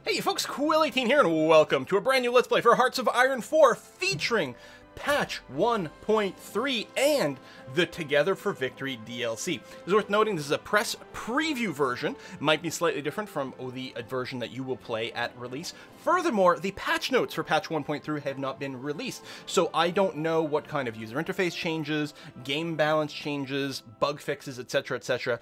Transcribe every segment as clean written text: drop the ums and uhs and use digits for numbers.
Hey folks, Quill18 here, and welcome to a brand new Let's Play for Hearts of Iron 4 featuring patch 1.3 and the Together for Victory DLC. It's worth noting this is a press preview version, might be slightly different from the version that you will play at release. Furthermore, the patch notes for patch 1.3 have not been released, so I don't know what kind of user interface changes, game balance changes, bug fixes, etc.,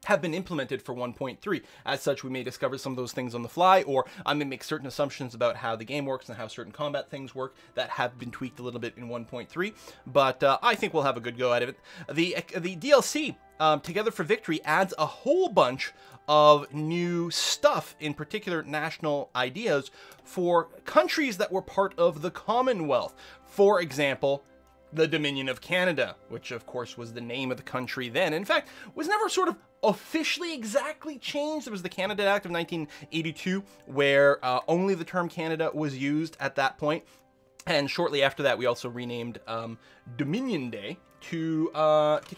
have been implemented for 1.3. As such, we may discover some of those things on the fly, or I may make certain assumptions about how the game works and how certain combat things work that have been tweaked a little bit in 1.3, but I think we'll have a good go at it. The DLC, Together for Victory, adds a whole bunch of new stuff, in particular national ideas, for countries that were part of the Commonwealth. For example, the Dominion of Canada, which of course was the name of the country then. In fact, was never sort of officially exactly changed. There was the Canada Act of 1982, where only the term Canada was used at that point. And shortly after that, we also renamed Dominion Day to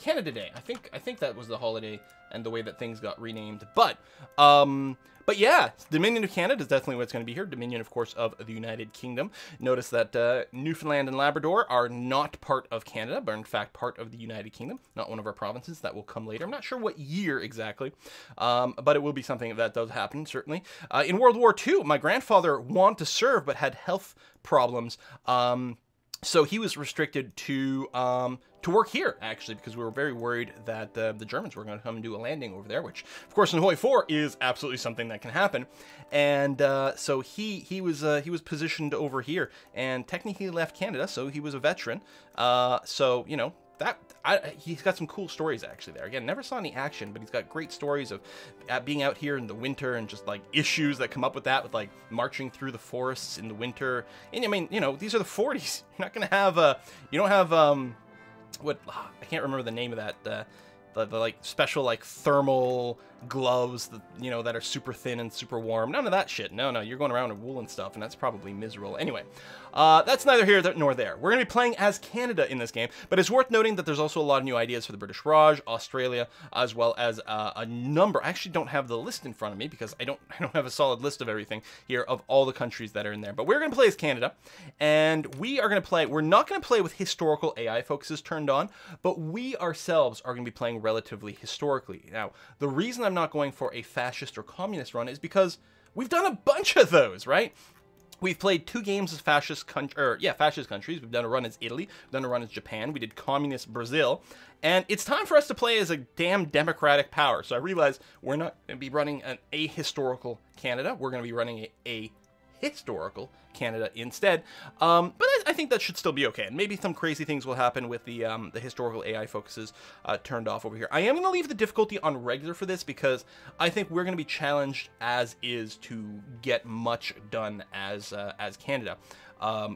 Canada Day. I think that was the holiday and the way that things got renamed. But yeah, Dominion of Canada is definitely what's going to be here. Dominion, of course, of the United Kingdom. Notice that Newfoundland and Labrador are not part of Canada, but in fact part of the United Kingdom. Not one of our provinces. That will come later. I'm not sure what year exactly, but it will be something that does happen, certainly. In World War II, my grandfather wanted to serve, but had health problems. So he was restricted to work here, actually, because we were very worried that the Germans were going to come and do a landing over there, which, of course, in Hoi 4 is absolutely something that can happen. And so he was positioned over here, and technically left Canada, so he was a veteran. So, you know, he's got some cool stories actually there. Again, never saw any action, but he's got great stories of being out here in the winter and just like issues that come up with that, with like marching through the forests in the winter. And I mean, you know, these are the 40s. You're not gonna have you don't have what, I can't remember the name of that, the like special like thermal gloves that, you know, that are super thin and super warm. None of that shit. No, you're going around in wool and stuff, and that's probably miserable. Anyway, that's neither here nor there. We're going to be playing as Canada in this game, but it's worth noting that there's also a lot of new ideas for the British Raj, Australia, as well as a number. I actually don't have the list in front of me because I don't have a solid list of everything here of all the countries that are in there. But we're going to play as Canada, and we are going to play. We're not going to play with historical AI focuses turned on, but we ourselves are going to be playing relatively historically. Now, the reason I'm not going for a fascist or communist run is because we've done a bunch of those, right? We've played 2 games as fascist countries. We've done a run as Italy, we've done a run as Japan, we did communist Brazil, and it's time for us to play as a damn democratic power. So I realize we're not going to be running an ahistorical Canada, we're going to be running a historical Canada instead, but I think that should still be okay, and maybe some crazy things will happen with the historical AI focuses turned off over here. I am going to leave the difficulty on regular for this because I think we're going to be challenged as is to get much done as Canada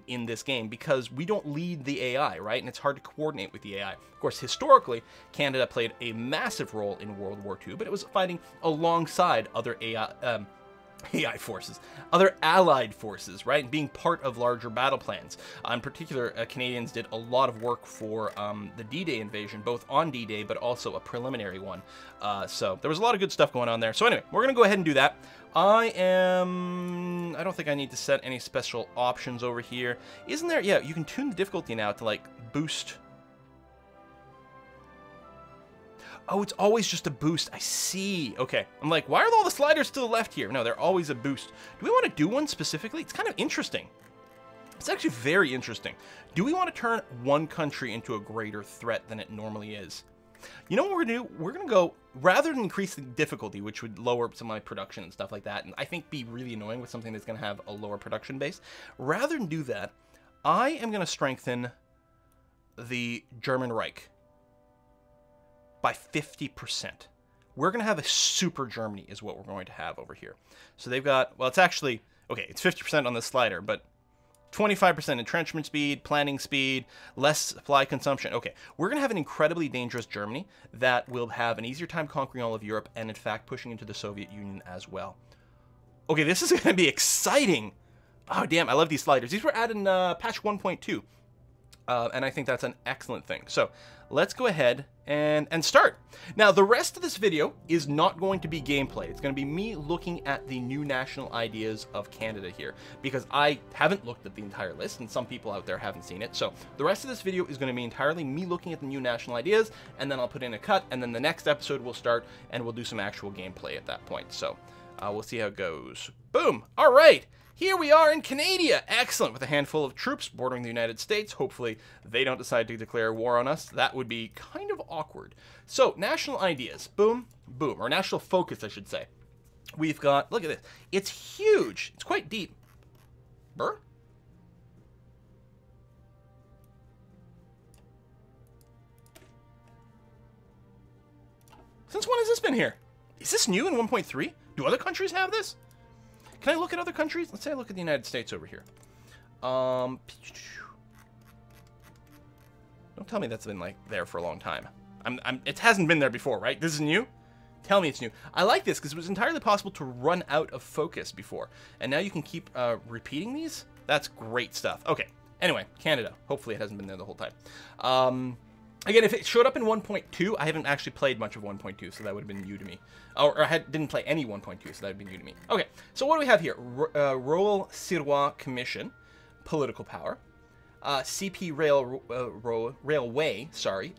in this game, because we don't lead the AI, right? And it's hard to coordinate with the AI. Of course, historically, Canada played a massive role in World War II, but it was fighting alongside other AI forces, other allied forces, right? And being part of larger battle plans. In particular, Canadians did a lot of work for the D-Day invasion, both on D-Day, but also a preliminary one. So there was a lot of good stuff going on there. So anyway, we're going to go ahead and do that. I don't think I need to set any special options over here. Isn't there? Yeah, you can tune the difficulty now to like boost. Oh, it's always just a boost. I see. Okay. I'm like, why are all the sliders to the left here? No, they're always a boost. Do we want to do one specifically? It's kind of interesting. It's actually very interesting. Do we want to turn one country into a greater threat than it normally is? You know what we're going to do? We're going to go, rather than increase the difficulty, which would lower some of my production and stuff like that, and I think be really annoying with something that's going to have a lower production base, rather than do that, I am going to strengthen the German Reich by 50%. We're going to have a super Germany is what we're going to have over here. So they've got, well, it's actually, okay, it's 50% on the slider, but 25% entrenchment speed, planning speed, less supply consumption. Okay, we're going to have an incredibly dangerous Germany that will have an easier time conquering all of Europe and, in fact, pushing into the Soviet Union as well. Okay, this is going to be exciting. Oh, damn, I love these sliders. These were added in patch 1.2. And I think that's an excellent thing. So let's go ahead and start. Now, the rest of this video is not going to be gameplay. It's going to be me looking at the new national ideas of Canada here, because I haven't looked at the entire list, and some people out there haven't seen it. So the rest of this video is going to be entirely me looking at the new national ideas, and then I'll put in a cut, and then the next episode will start, and we'll do some actual gameplay at that point. So we'll see how it goes. Boom! All right! Here we are in Canadia. Excellent, with a handful of troops bordering the United States. Hopefully they don't decide to declare war on us. That would be kind of awkward. So, national ideas. Boom, boom. Or national focus, I should say. We've got, look at this. It's huge. It's quite deep. Burr? Since when has this been here? Is this new in 1.3? Do other countries have this? Can I look at other countries? Let's say I look at the United States over here. Don't tell me that's been, like, there for a long time. It hasn't been there before, right? This is new? Tell me it's new. I like this because it was entirely possible to run out of focus before. And now you can keep repeating these? That's great stuff. Okay. Anyway, Canada. Hopefully it hasn't been there the whole time. Again, if it showed up in 1.2, I haven't actually played much of 1.2, so that would have been new to me. Or I didn't play any 1.2, so that would be new to me. Okay, so what do we have here? Royal Sirois Commission, political power. CP Railway,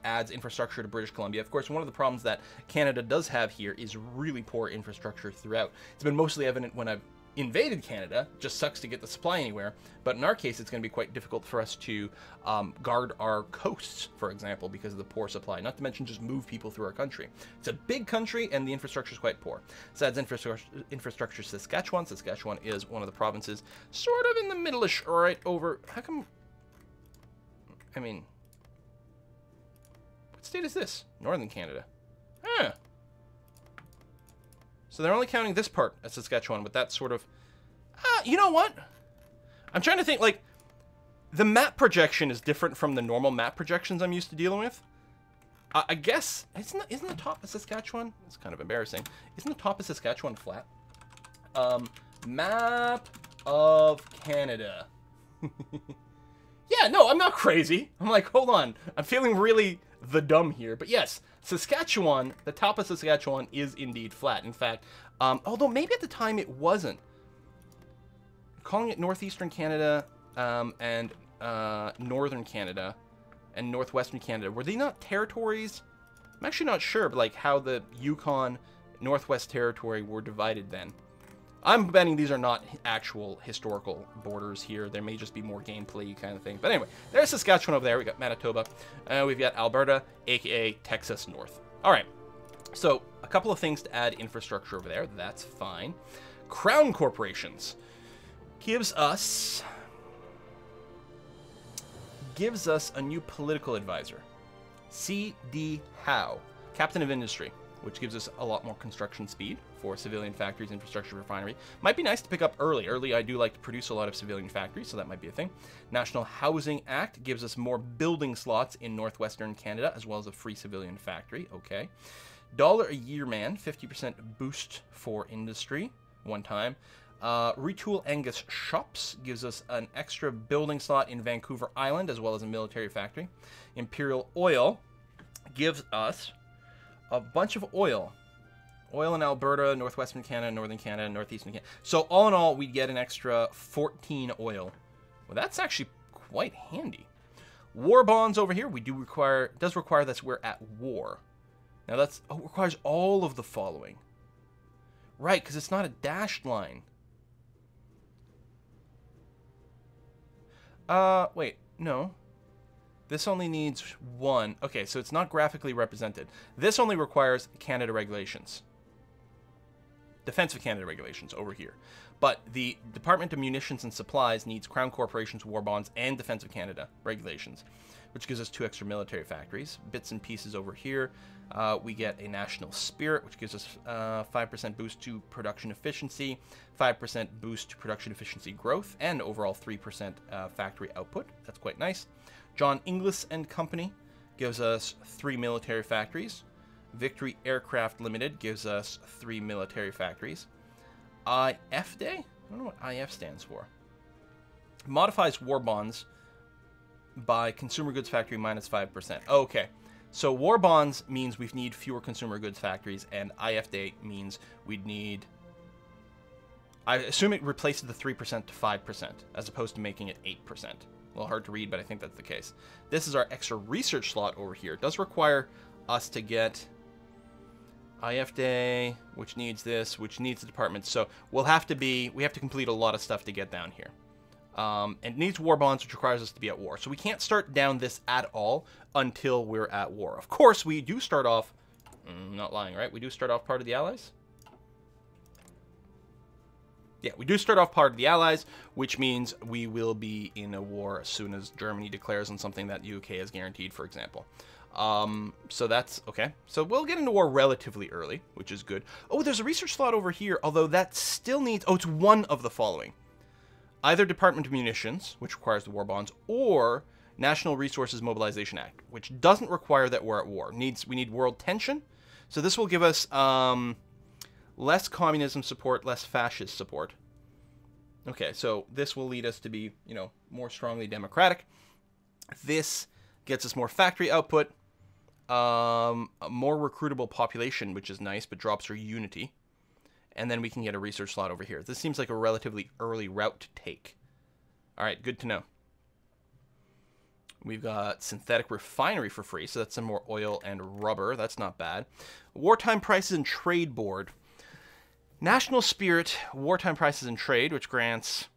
adds infrastructure to British Columbia. Of course, one of the problems that Canada does have here is really poor infrastructure throughout. It's been mostly evident when I've invaded Canada. Just sucks to get the supply anywhere, but in our case it's going to be quite difficult for us to guard our coasts, for example, because of the poor supply, not to mention just move people through our country. It's a big country and the infrastructure is quite poor. So that's infrastructure Saskatchewan. Saskatchewan is one of the provinces sort of in the middle-ish, right over, how come, I mean, what state is this? Northern Canada. Huh. So they're only counting this part as Saskatchewan, but that's sort of... you know what? I'm trying to think, like, the map projection is different from the normal map projections I'm used to dealing with. I guess... Isn't the top of Saskatchewan? It's kind of embarrassing. Isn't the top of Saskatchewan flat? Map of Canada. Yeah, no, I'm not crazy. I'm like, hold on. I'm feeling really the dumb here. But yes, Saskatchewan, the top of Saskatchewan is indeed flat. In fact, although maybe at the time it wasn't. Calling it Northeastern Canada and Northern Canada and Northwestern Canada, were they not territories? I'm actually not sure, but like how the Yukon Northwest Territory were divided then. I'm betting these are not actual historical borders here. There may just be more gameplay kind of thing. But anyway, there's Saskatchewan over there. We got Manitoba. We've got Alberta, aka Texas North. All right. So a couple of things to add infrastructure over there. That's fine. Crown corporations gives us a new political advisor. C.D. Howe, Captain of Industry, which gives us a lot more construction speed for civilian factories, infrastructure, refinery. Might be nice to pick up early. Early, I do like to produce a lot of civilian factories, so that might be a thing. National Housing Act gives us more building slots in northwestern Canada, as well as a free civilian factory. Okay. $1 a year man, 50% boost for industry, one time. Retool Angus Shops gives us an extra building slot in Vancouver Island, as well as a military factory. Imperial Oil gives us a bunch of oil. Oil in Alberta, northwestern Canada, northern Canada, northeastern Canada. So all in all, we'd get an extra 14 oil. Well, that's actually quite handy. War bonds over here, does require that we're at war. Now that's, requires all of the following. Right, because it's not a dashed line. Wait, no. This only needs one. Okay, so it's not graphically represented. This only requires Canada regulations. Defense of Canada regulations over here. But the Department of Munitions and Supplies needs Crown Corporation's war bonds and Defense of Canada regulations, which gives us 2 extra military factories. Bits and pieces over here. We get a National Spirit, which gives us 5% boost to production efficiency, 5% boost to production efficiency growth, and overall 3% factory output. That's quite nice. John Inglis and Company gives us 3 military factories. Victory Aircraft Limited gives us 3 military factories. IF Day? I don't know what IF stands for. Modifies war bonds by consumer goods factory minus 5%. Okay. So war bonds means we need fewer consumer goods factories, and IFD means we'd need... I assume it replaces the 3% to 5%, as opposed to making it 8%. A little hard to read, but I think that's the case. This is our extra research slot over here. It does require us to get IFD, which needs this, which needs the department. So we have to complete a lot of stuff to get down here. And it needs war bonds, which requires us to be at war. So we can't start down this at all until we're at war. Of course, we do start off... not lying, right? We do start off part of the Allies? Yeah, we do start off part of the Allies, which means we will be in a war as soon as Germany declares on something that UK has guaranteed, for example. So that's... okay. So we'll get into war relatively early, which is good. Oh, there's a research slot over here, although that still needs... oh, it's one of the following. Either Department of Munitions, which requires the war bonds, or National Resources Mobilization Act, which doesn't require that we're at war. We need world tension. So this will give us less communism support, less fascist support. Okay, so this will lead us to be, you know, more strongly democratic. This gets us more factory output, a more recruitable population, which is nice, but drops our unity. And then we can get a research slot over here. This seems like a relatively early route to take. All right, good to know. We've got synthetic refinery for free, so that's some more oil and rubber. That's not bad. Wartime prices and trade board. National Spirit wartime prices and trade, which grants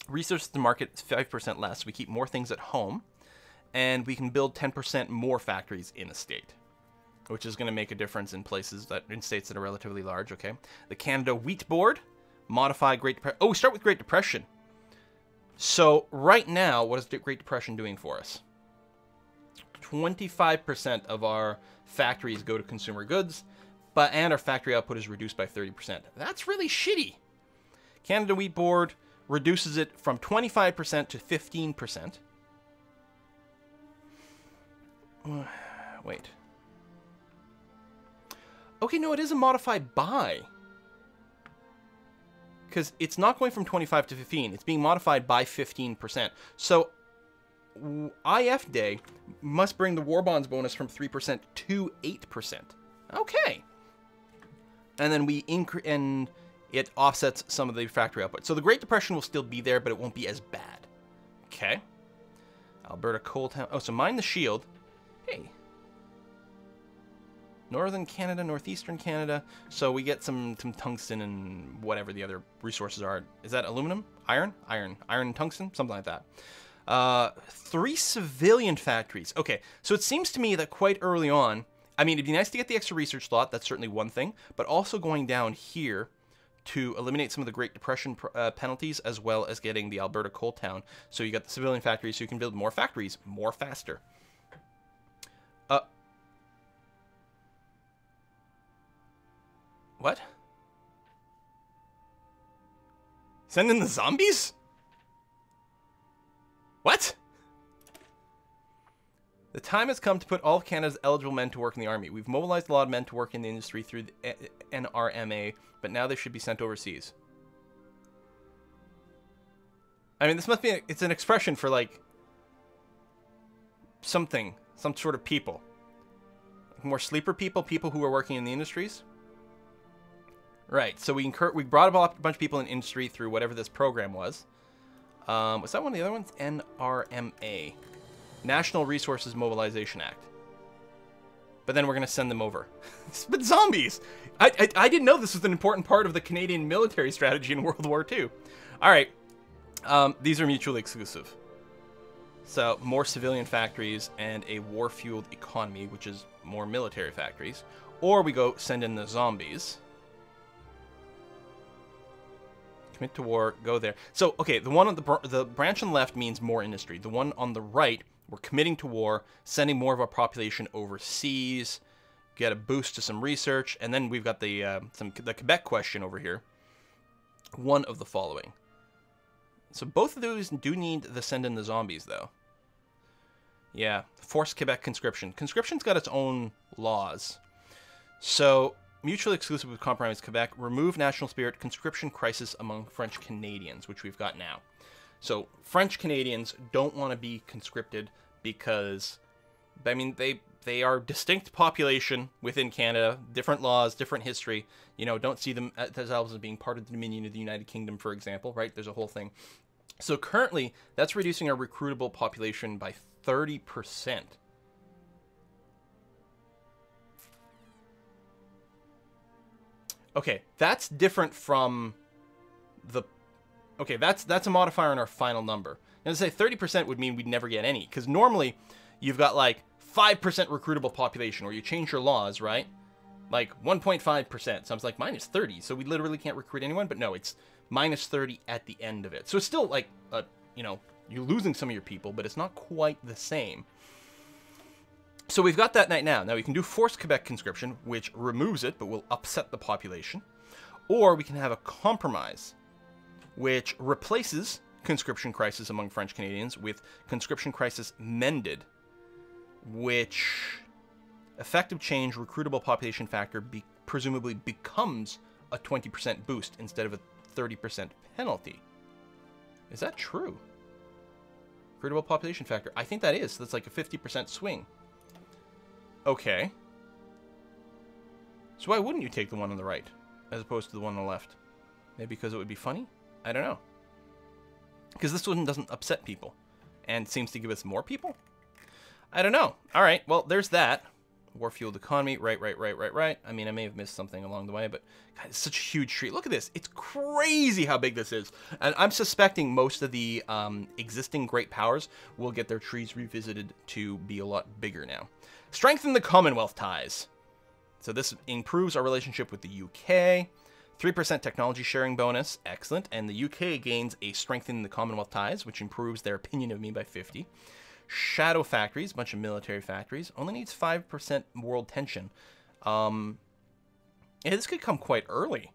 resources to the market 5% less. We keep more things at home, and we can build 10% more factories in a state, which is going to make a difference in states that are relatively large. Okay, the Canada Wheat Board, modify Great Depression. Oh, we start with Great Depression. So right now, what is the Great Depression doing for us? 25% of our factories go to consumer goods, and our factory output is reduced by 30%. That's really shitty. Canada Wheat Board reduces it from 25% to 15%. Wait. Okay, no, it is a modified by. Because it's not going from 25 to 15. It's being modified by 15%. So, IFD must bring the war bonds bonus from 3% to 8%. Okay. And then and it offsets some of the factory output. So the Great Depression will still be there, but it won't be as bad. Okay. Alberta Coal Town. Oh, so mine the shield. Hey. Northern Canada, Northeastern Canada. So we get some tungsten and whatever the other resources are. Is that aluminum? Iron? Iron and tungsten? Something like that. 3 civilian factories. Okay, so it seems to me that quite early on, I mean, it'd be nice to get the extra research slot. That's certainly one thing. But also going down here to eliminate some of the Great Depression penalties, as well as getting the Alberta Coal Town. So you got the civilian factories, so you can build more factories more faster. What? Send in the zombies? What? The time has come to put all of Canada's eligible men to work in the army. We've mobilized a lot of men to work in the industry through the NRMA, but now they should be sent overseas. I mean, this must be... it's an expression for, like... something. Some sort of people. More sleeper people? People who are working in the industries? Right, so we brought up a bunch of people in industry through whatever this program was. Was that one of the other ones? NRMA. National Resources Mobilization Act. But then we're going to send them over. But zombies! I didn't know this was an important part of the Canadian military strategy in World War II. Alright. These are mutually exclusive. So, more civilian factories and a war-fueled economy, which is more military factories. Or we go send in the zombies. Commit to war, go there. So, okay, the one on the branch on the left means more industry. The one on the right, we're committing to war, sending more of our population overseas, get a boost to some research, and then we've got the Quebec question over here. One of the following. So both of those do need the send in the zombies, though. Yeah, forced Quebec conscription. Conscription's got its own laws. So... mutually exclusive with compromise Quebec, remove national spirit, conscription crisis among French Canadians, which we've got now. So French Canadians don't want to be conscripted because, I mean, they are distinct population within Canada, different laws, different history. You know, don't see them themselves as being part of the Dominion of the United Kingdom, for example, right? There's a whole thing. So currently, that's reducing our recruitable population by 30%. Okay, that's different from the... Okay, that's a modifier on our final number. And to say 30% would mean we'd never get any, because normally you've got like 5% recruitable population, or you change your laws, right? Like 1.5%. So I was like, minus 30, so we literally can't recruit anyone, but no, it's minus 30 at the end of it. So it's still like, you know, you're losing some of your people, but it's not quite the same. So we've got that right now. Now we can do forced Quebec conscription, which removes it, but will upset the population. Or we can have a compromise, which replaces conscription crisis among French Canadians with conscription crisis mended, which effective change recruitable population factor presumably becomes a 20% boost instead of a 30% penalty. Is that true? Recruitable population factor. I think that is. So that's like a 50% swing. Okay. So why wouldn't you take the one on the right as opposed to the one on the left? Maybe because it would be funny? I don't know. Because this one doesn't upset people and seems to give us more people? I don't know. All right, well, there's that. War-fueled economy, right. I mean, I may have missed something along the way, but God, it's such a huge tree. Look at this. It's crazy how big this is. And I'm suspecting most of the existing great powers will get their trees revisited to be a lot bigger now. Strengthen the Commonwealth ties. So this improves our relationship with the UK. 3% technology sharing bonus. Excellent. And the UK gains a strengthen the Commonwealth ties, which improves their opinion of me by 50. Shadow factories, a bunch of military factories. Only needs 5% world tension. Yeah, this could come quite early.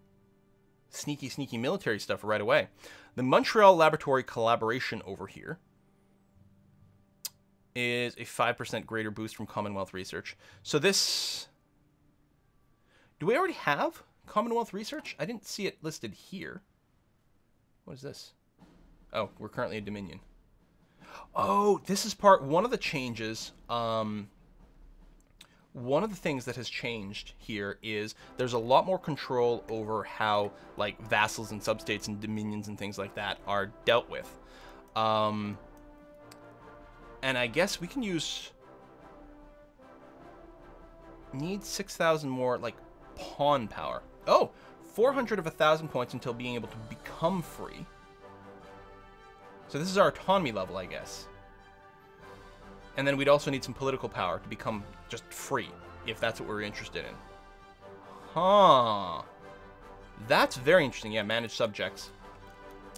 Sneaky military stuff right away. The Montreal Laboratory collaboration over here is a 5% greater boost from Commonwealth Research. So this... Do we already have Commonwealth Research? I didn't see it listed here. What is this? Oh, we're currently a Dominion. Oh, this is one of the changes. One of the things that has changed here is there's a lot more control over how, like, vassals and substates and dominions and things like that are dealt with. And I guess we can use... Need 6,000 more, like, pawn power. Oh, 400 of 1,000 points until being able to become free. So this is our autonomy level, I guess. And then we'd also need some political power to become just free, if that's what we're interested in. Huh. That's very interesting. Yeah, manage subjects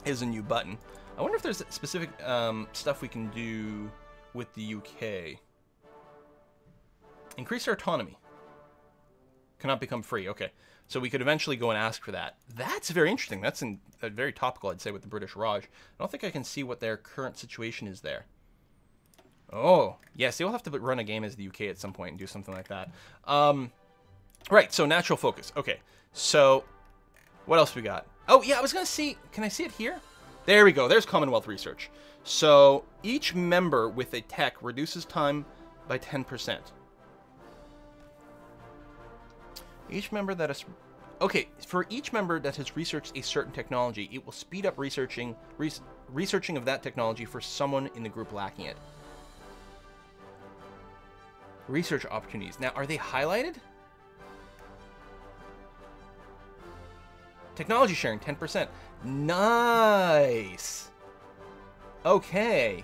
is a new button. I wonder if there's specific stuff we can do with the UK. Increase our autonomy. Cannot become free. Okay. So we could eventually go and ask for that. That's very interesting. That's very topical, I'd say, with the British Raj. I don't think I can see what their current situation is there. Oh, yes, they'll have to run a game as the UK at some point and do something like that. Right, so natural focus. Okay, so what else we got? Oh, yeah, I was going to see... Can I see it here? There we go. There's Commonwealth Research. So each member with a tech reduces time by 10%. Each member that has... Okay, for each member that has researched a certain technology, it will speed up researching of that technology for someone in the group lacking it. Research opportunities. Now, are they highlighted? Technology sharing, 10%. Nice! Okay.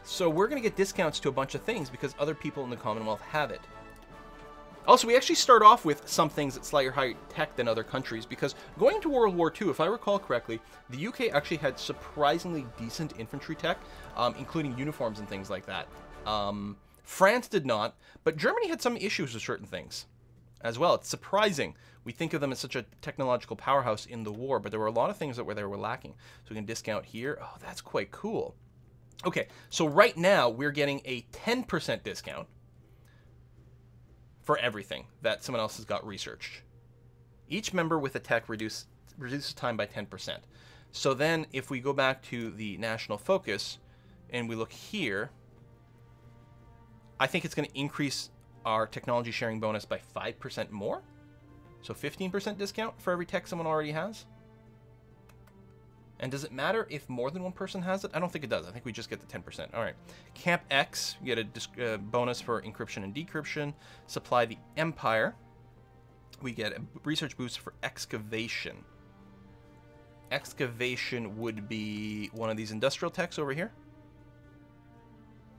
So we're going to get discounts to a bunch of things because other people in the Commonwealth have it. Also, we actually start off with some things at slightly higher tech than other countries, because going into World War II, if I recall correctly, the UK actually had surprisingly decent infantry tech, including uniforms and things like that. France did not, but Germany had some issues with certain things as well. It's surprising. We think of them as such a technological powerhouse in the war, but there were a lot of things that they were lacking. So we can discount here. Oh, that's quite cool. Okay, so right now we're getting a 10% discount for everything that someone else has got researched. Each member with a tech reduces time by 10%. So then if we go back to the national focus and we look here, I think it's going to increase our technology sharing bonus by 5% more. So 15% discount for every tech someone already has. And does it matter if more than one person has it? I don't think it does. I think we just get the 10%. All right. Camp X, you get a bonus for encryption and decryption. Supply the Empire. We get a research boost for excavation. Excavation would be one of these industrial techs over here.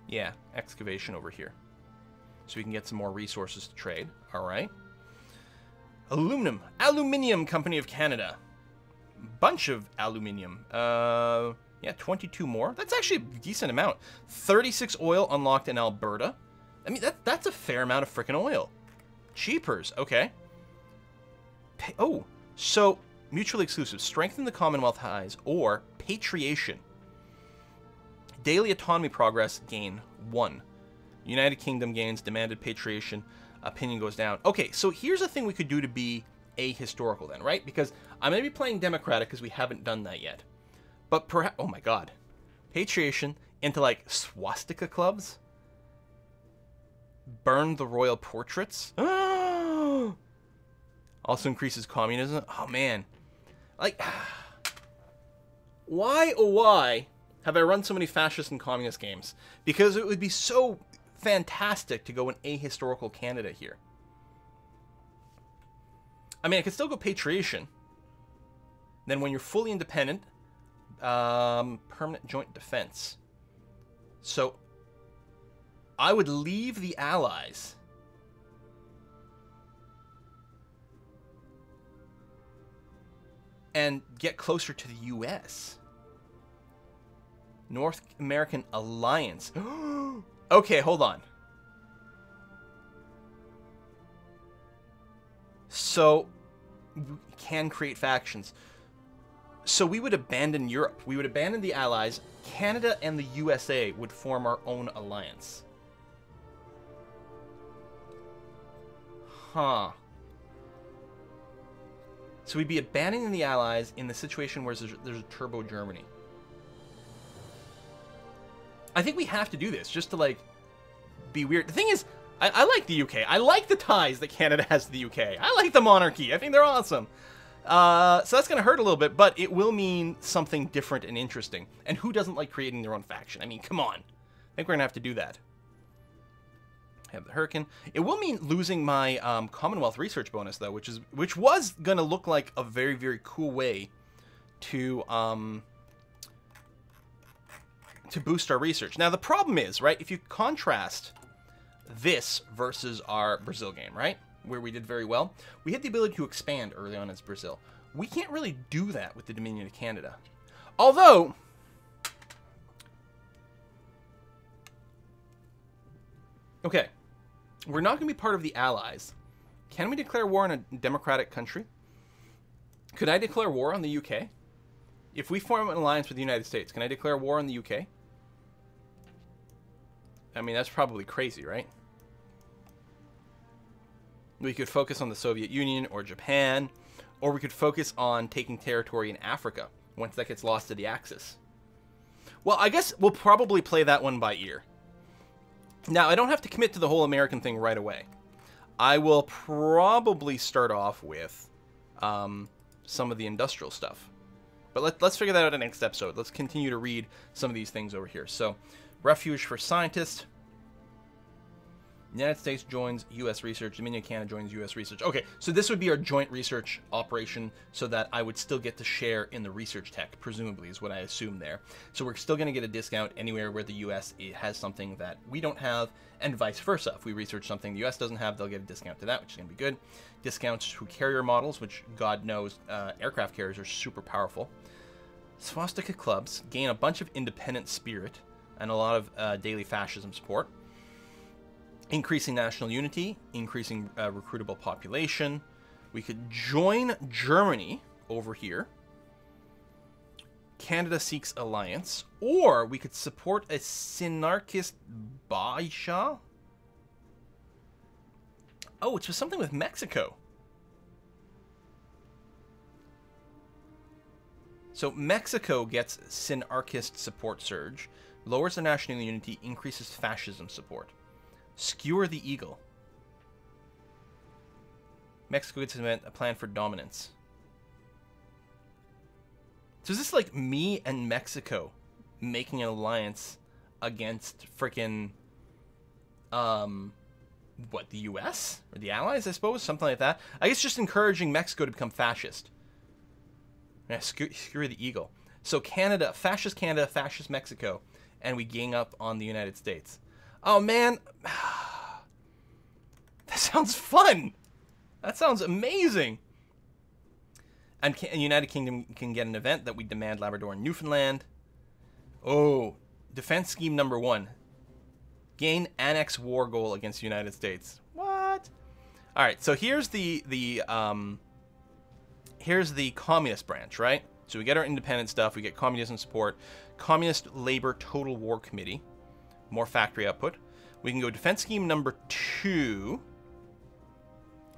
Yeah, excavation over here. So we can get some more resources to trade. All right. Aluminium Company of Canada. Bunch of aluminium. Yeah, 22 more. That's actually a decent amount. 36 oil unlocked in Alberta. I mean, that's a fair amount of frickin' oil. Cheapers. Okay. Oh, so mutually exclusive. Strengthen the Commonwealth Ties or patriation. Daily autonomy progress gain 1. United Kingdom gains demanded patriation. Opinion goes down. Okay, so here's a thing we could do to be ahistorical then, right? Because I'm going to be playing democratic because we haven't done that yet. But perhaps, oh my god. Patriation into like swastika clubs. Burn the royal portraits. Also increases communism. Oh man. Like, why oh why have I run so many fascist and communist games? Because it would be so fantastic to go an ahistorical Canada here. I mean, I could still go patriation. Then when you're fully independent, permanent joint defense. So I would leave the Allies. And get closer to the U.S. North American Alliance. Okay, hold on. So, we can create factions. So we would abandon Europe. We would abandon the Allies. Canada and the USA would form our own alliance. Huh. So we'd be abandoning the Allies in the situation where there's a turbo Germany. I think we have to do this just to, like, be weird. The thing is, I like the UK. I like the ties that Canada has to the UK. I like the monarchy. I think they're awesome. So that's going to hurt a little bit, but it will mean something different and interesting. And who doesn't like creating their own faction? I mean, come on. I think we're going to have to do that. Have the Hurricane. It will mean losing my Commonwealth Research bonus, though, which was going to look like a very, very cool way to boost our research. Now, the problem is, right, if you contrast this versus our Brazil game, right, where we did very well, we had the ability to expand early on as Brazil. We can't really do that with the Dominion of Canada. Although, okay, we're not going to be part of the Allies. Can we declare war on a democratic country? Could I declare war on the UK? If we form an alliance with the United States, can I declare war on the UK? I mean, that's probably crazy, right? We could focus on the Soviet Union or Japan, or we could focus on taking territory in Africa once that gets lost to the Axis. Well, I guess we'll probably play that one by ear. Now, I don't have to commit to the whole American thing right away. I will probably start off with some of the industrial stuff. But let's figure that out in the next episode. Let's continue to read some of these things over here. So, refuge for scientists. United States joins U.S. research. Dominion Canada joins U.S. research. Okay, so this would be our joint research operation so that I would still get to share in the research tech, presumably, is what I assume there. So we're still going to get a discount anywhere where the U.S. has something that we don't have, and vice versa. If we research something the U.S. doesn't have, they'll get a discount to that, which is going to be good. Discounts to carrier models, which God knows aircraft carriers are super powerful. Swastika clubs gain a bunch of independent spirit and a lot of daily fascism support. Increasing national unity, increasing recruitable population. We could join Germany over here. Canada seeks alliance. Or we could support a synarchist Baisha. Oh, it's just something with Mexico. So Mexico gets synarchist support surge, lowers their national unity, increases fascism support. Skewer the eagle. Mexico gets a plan for dominance. So is this like me and Mexico making an alliance against frickin' what, the US? Or the Allies, I suppose? Something like that. I guess just encouraging Mexico to become fascist. Yeah, screw the eagle. So Canada, fascist Mexico, and we gang up on the United States. Oh, man. That sounds fun. That sounds amazing. And United Kingdom can get an event that we demand Labrador and Newfoundland. Oh, defense scheme number 1. Gain annex war goal against the United States. What? All right, so here's the communist branch, right? So we get our independent stuff, we get communism support, Communist Labor Total War Committee, more factory output. We can go defense scheme number 2.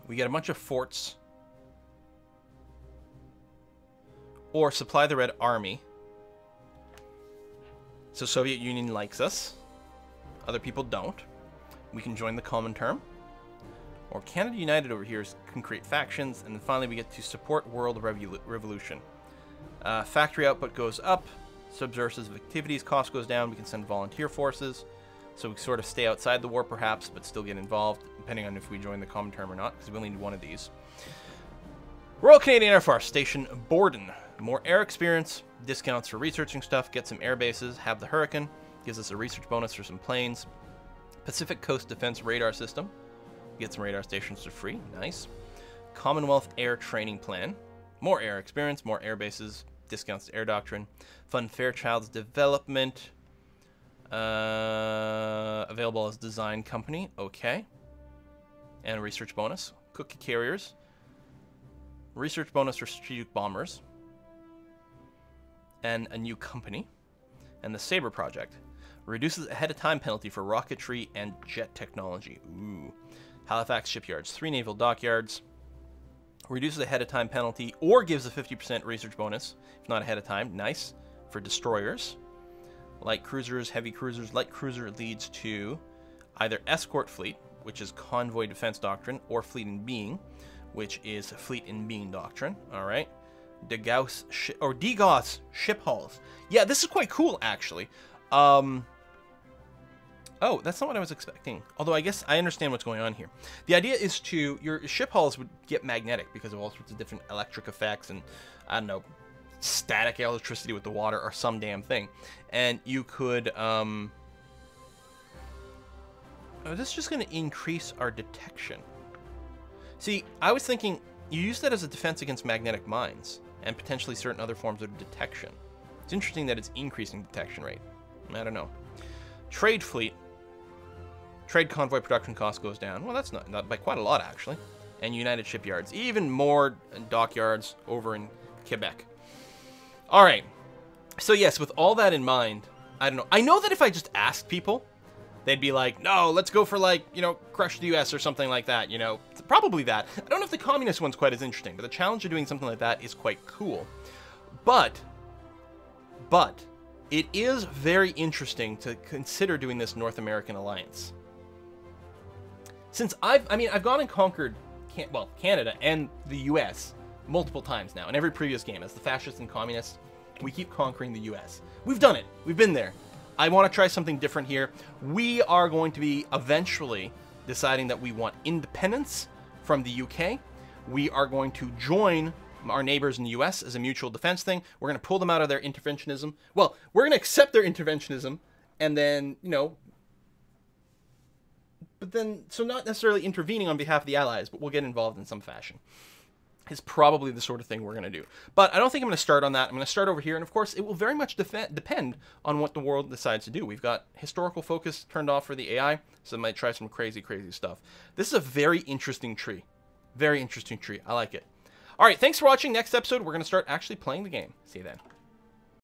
We get a bunch of forts. Or supply the Red Army. So Soviet Union likes us. Other people don't. We can join the Comintern. Or Canada United over here can create factions. And then finally we get to support world revolution. Factory output goes up. Subversive activities cost goes down. We can send volunteer forces. So we sort of stay outside the war perhaps, but still get involved, depending on if we join the Comintern or not, because we only need one of these. Royal Canadian Air Force, Station Borden. More air experience, discounts for researching stuff, get some air bases, have the Hurricane, gives us a research bonus for some planes. Pacific Coast Defense Radar System, get some radar stations for free, nice. Commonwealth Air Training Plan, more air experience, more air bases, discounts to air doctrine. Fund Fairchild's Development, available as design company, okay. And research bonus, Cookie Carriers, research bonus for strategic bombers, and a new company. And the Sabre Project reduces ahead of time penalty for rocketry and jet technology. Ooh. Halifax Shipyards, 3 naval dockyards, reduces ahead of time penalty or gives a 50% research bonus if not ahead of time. Nice. For destroyers, light cruisers, heavy cruisers. Light cruiser leads to either escort fleet, which is convoy defense doctrine, or fleet in being, which is fleet in being doctrine. All right. DeGauss ship hulls. Yeah, this is quite cool actually. Oh, that's not what I was expecting. Although I guess I understand what's going on here. The idea is your ship hulls would get magnetic because of all sorts of different electric effects and, I don't know, static electricity with the water or some damn thing. And you could, oh, this is just going to increase our detection. See, I was thinking you use that as a defense against magnetic mines and potentially certain other forms of detection. It's interesting that it's increasing detection rate. I don't know. Trade fleet. Trade convoy production cost goes down. Well, that's not by quite a lot, actually. And United Shipyards. Even more dockyards over in Quebec. All right. So, yes, with all that in mind, I don't know. I know that if I just asked people, they'd be like, no, let's go for, like, you know, crush the U.S. or something like that, you know. Probably that. I don't know if the communist one's quite as interesting, but the challenge of doing something like that is quite cool. But it is very interesting to consider doing this North American alliance. Since I've gone and conquered, Canada and the U.S. multiple times now, in every previous game, as the fascists and communists, we keep conquering the U.S. We've done it. We've been there. I want to try something different here. We are going to be eventually deciding that we want independence from the UK. We are going to join our neighbors in the US as a mutual defense thing. We're going to pull them out of their interventionism. Well, we're going to accept their interventionism and then, you know, but then, so not necessarily intervening on behalf of the Allies, but we'll get involved in some fashion. Is probably the sort of thing we're going to do. But I don't think I'm going to start on that. I'm going to start over here, and of course, it will very much depend on what the world decides to do. We've got historical focus turned off for the AI, so I might try some crazy, crazy stuff. This is a very interesting tree. Very interesting tree. I like it. All right, thanks for watching. Next episode, we're going to start actually playing the game. See you then.